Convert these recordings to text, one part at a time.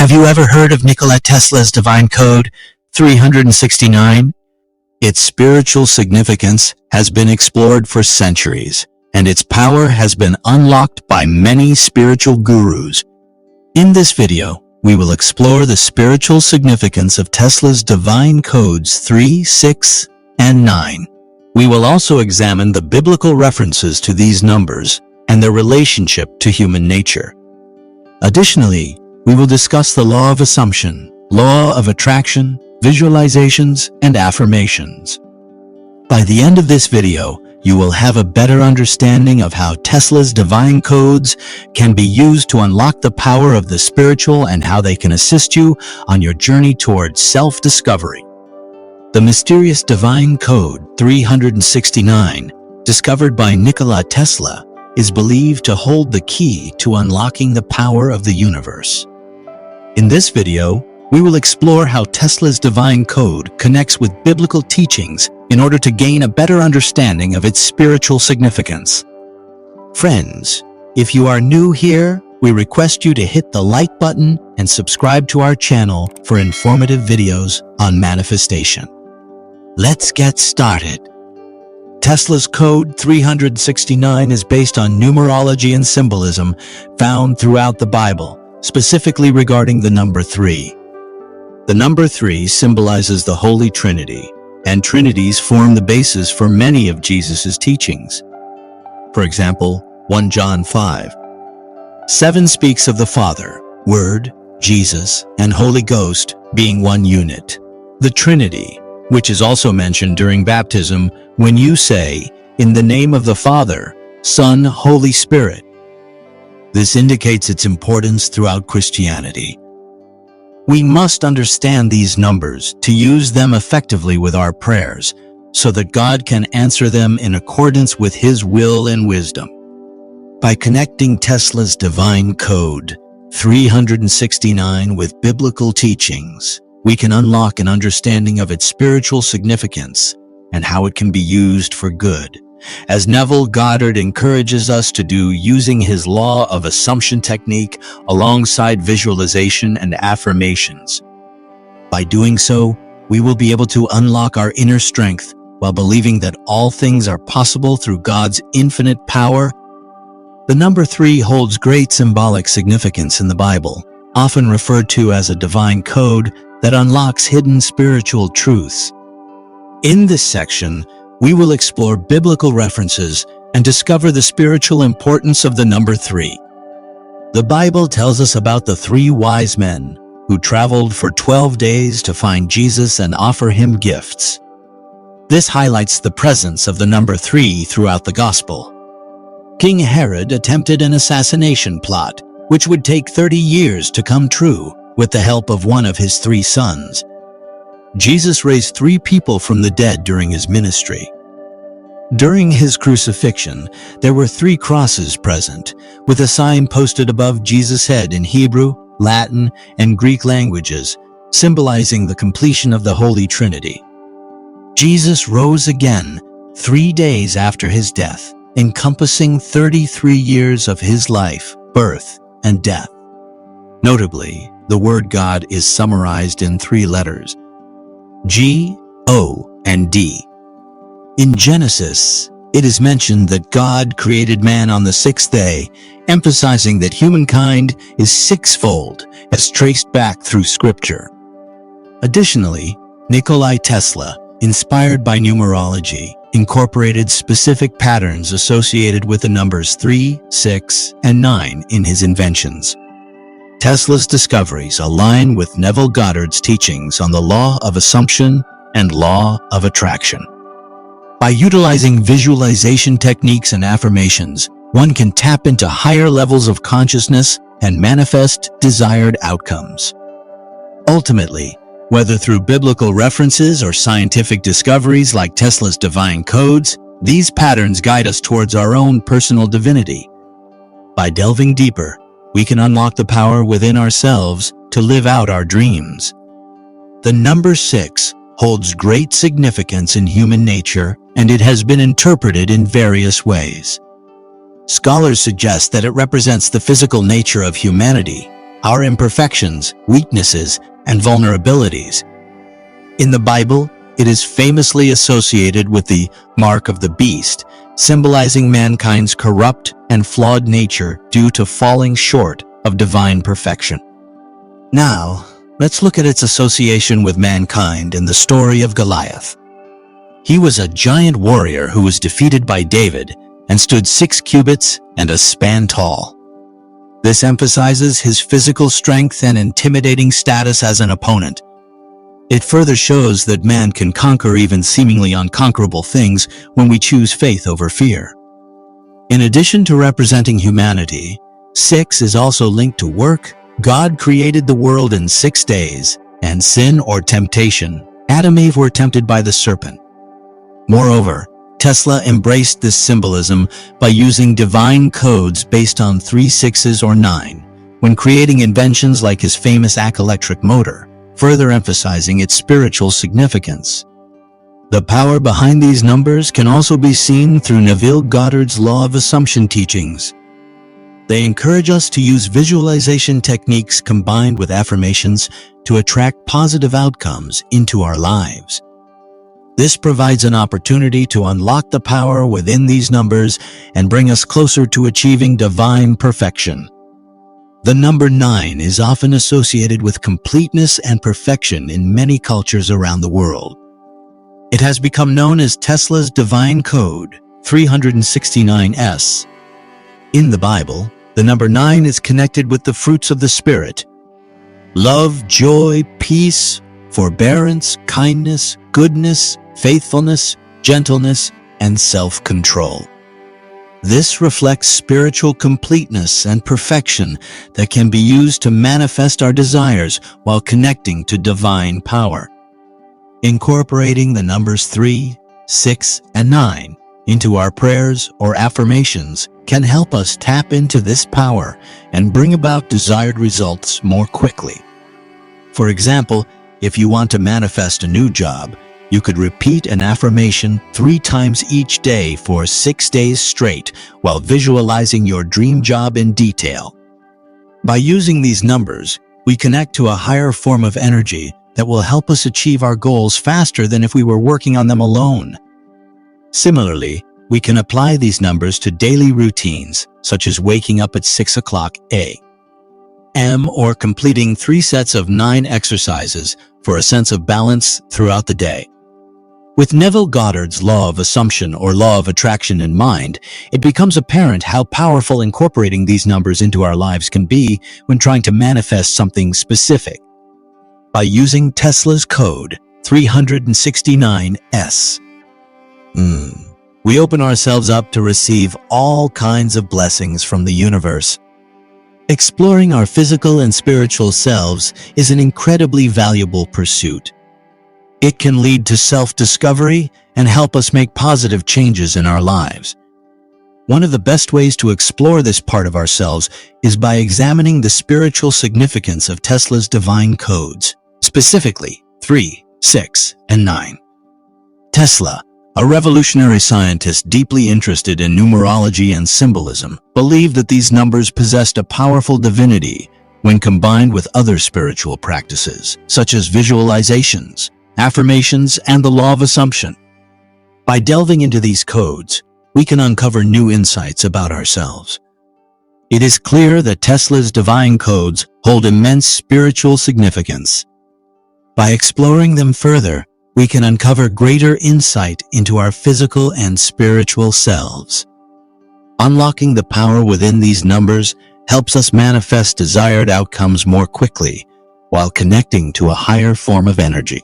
Have you ever heard of Nikola Tesla's divine code 369? Its spiritual significance has been explored for centuries, and its power has been unlocked by many spiritual gurus. In this video, we will explore the spiritual significance of Tesla's divine codes 3, 6, and 9. We will also examine the biblical references to these numbers and their relationship to human nature. Additionally, we will discuss the law of assumption, law of attraction, visualizations, and affirmations. By the end of this video, you will have a better understanding of how Tesla's divine codes can be used to unlock the power of the spiritual and how they can assist you on your journey towards self-discovery. The mysterious divine code 369, discovered by Nikola Tesla, is believed to hold the key to unlocking the power of the universe. In this video, we will explore how Tesla's divine code connects with biblical teachings in order to gain a better understanding of its spiritual significance. Friends, if you are new here, we request you to hit the like button and subscribe to our channel for informative videos on manifestation. Let's get started. Tesla's code 369 is based on numerology and symbolism found throughout the Bible, specifically regarding the number 3. The number 3 symbolizes the Holy Trinity, and Trinities form the basis for many of Jesus' teachings. For example, 1 John 5:7 speaks of the Father, Word, Jesus, and Holy Ghost being one unit. The Trinity, which is also mentioned during baptism when you say, "In the name of the Father, Son, Holy Spirit." This indicates its importance throughout Christianity. We must understand these numbers to use them effectively with our prayers, so that God can answer them in accordance with His will and wisdom. By connecting Tesla's divine code 369 with biblical teachings, we can unlock an understanding of its spiritual significance and how it can be used for good, as Neville Goddard encourages us to do, using his law of assumption technique alongside visualization and affirmations. By doing so, we will be able to unlock our inner strength while believing that all things are possible through God's infinite power. The number 3 holds great symbolic significance in the Bible, often referred to as a divine code that unlocks hidden spiritual truths. In this section, we will explore biblical references and discover the spiritual importance of the number 3. The Bible tells us about the 3 wise men who traveled for 12 days to find Jesus and offer him gifts. This highlights the presence of the number 3 throughout the Gospel. King Herod attempted an assassination plot, which would take 30 years to come true, with the help of one of his 3 sons. Jesus raised 3 people from the dead during his ministry. During his crucifixion, there were 3 crosses present, with a sign posted above Jesus' head in Hebrew, Latin, and Greek languages, symbolizing the completion of the Holy Trinity. Jesus rose again 3 days after his death, encompassing 33 years of his life, birth, and death. Notably, the word God is summarized in 3 letters: G, O, and D. In Genesis, it is mentioned that God created man on the 6th day, emphasizing that humankind is 6-fold, as traced back through Scripture. Additionally, Nikola Tesla, inspired by numerology, incorporated specific patterns associated with the numbers 3, 6, and 9 in his inventions. Tesla's discoveries align with Neville Goddard's teachings on the law of assumption and law of attraction. By utilizing visualization techniques and affirmations, one can tap into higher levels of consciousness and manifest desired outcomes. Ultimately, whether through biblical references or scientific discoveries like Tesla's divine codes, these patterns guide us towards our own personal divinity. By delving deeper, we can unlock the power within ourselves to live out our dreams. The number 6 holds great significance in human nature, and it has been interpreted in various ways. Scholars suggest that it represents the physical nature of humanity, our imperfections, weaknesses, and vulnerabilities. In the Bible, it is famously associated with the mark of the beast, symbolizing mankind's corrupt and flawed nature due to falling short of divine perfection. Now, let's look at its association with mankind in the story of Goliath. He was a giant warrior who was defeated by David and stood 6 cubits and a span tall. This emphasizes his physical strength and intimidating status as an opponent. It further shows that man can conquer even seemingly unconquerable things when we choose faith over fear. In addition to representing humanity, 6 is also linked to work. God created the world in 6 days, and sin or temptation, Adam and Eve were tempted by the serpent. Moreover, Tesla embraced this symbolism by using divine codes based on 3 6s or 9 when creating inventions like his famous electric motor, further emphasizing its spiritual significance. The power behind these numbers can also be seen through Neville Goddard's law of assumption teachings. They encourage us to use visualization techniques combined with affirmations to attract positive outcomes into our lives. This provides an opportunity to unlock the power within these numbers and bring us closer to achieving divine perfection. The number 9 is often associated with completeness and perfection in many cultures around the world. It has become known as Tesla's divine code, 369S. In the Bible, the number 9 is connected with the fruits of the Spirit: love, joy, peace, forbearance, kindness, goodness, faithfulness, gentleness, and self-control. This reflects spiritual completeness and perfection that can be used to manifest our desires while connecting to divine power. Incorporating the numbers 3, 6, and 9 into our prayers or affirmations can help us tap into this power and bring about desired results more quickly. For example, if you want to manifest a new job, you could repeat an affirmation 3 times each day for 6 days straight while visualizing your dream job in detail. By using these numbers, we connect to a higher form of energy that will help us achieve our goals faster than if we were working on them alone. Similarly, we can apply these numbers to daily routines, such as waking up at 6 o'clock a.m. or completing 3 sets of 9 exercises for a sense of balance throughout the day. With Neville Goddard's law of assumption or law of attraction in mind, it becomes apparent how powerful incorporating these numbers into our lives can be when trying to manifest something specific. By using Tesla's code, 369S, we open ourselves up to receive all kinds of blessings from the universe. Exploring our physical and spiritual selves is an incredibly valuable pursuit. It can lead to self-discovery and help us make positive changes in our lives. One of the best ways to explore this part of ourselves is by examining the spiritual significance of Tesla's divine codes, specifically 3, 6, and 9. Tesla, a revolutionary scientist deeply interested in numerology and symbolism, believed that these numbers possessed a powerful divinity when combined with other spiritual practices, such as visualizations, affirmations, and the law of assumption. By delving into these codes, we can uncover new insights about ourselves. It is clear that Tesla's divine codes hold immense spiritual significance. By exploring them further, we can uncover greater insight into our physical and spiritual selves. Unlocking the power within these numbers helps us manifest desired outcomes more quickly, while connecting to a higher form of energy.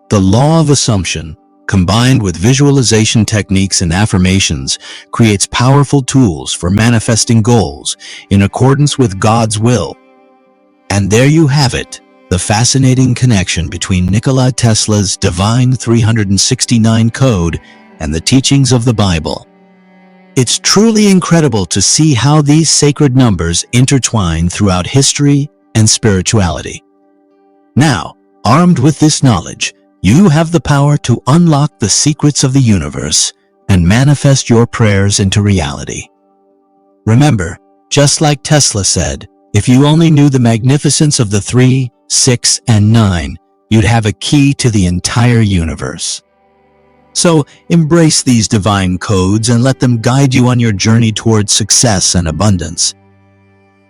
The law of assumption, combined with visualization techniques and affirmations, creates powerful tools for manifesting goals in accordance with God's will. And there you have it, the fascinating connection between Nikola Tesla's divine 369 code and the teachings of the Bible. It's truly incredible to see how these sacred numbers intertwine throughout history and spirituality. Now, armed with this knowledge, you have the power to unlock the secrets of the universe and manifest your prayers into reality. Remember, just like Tesla said, If you only knew the magnificence of the 3, 6, and 9, you'd have a key to the entire universe. So, embrace these divine codes and let them guide you on your journey towards success and abundance.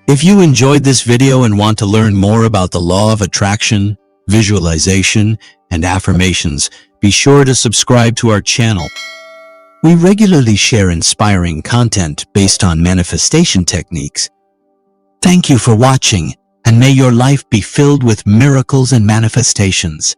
If you enjoyed this video and want to learn more about the law of attraction, visualization, and affirmations, be sure to subscribe to our channel. We regularly share inspiring content based on manifestation techniques. Thank you for watching, and may your life be filled with miracles and manifestations.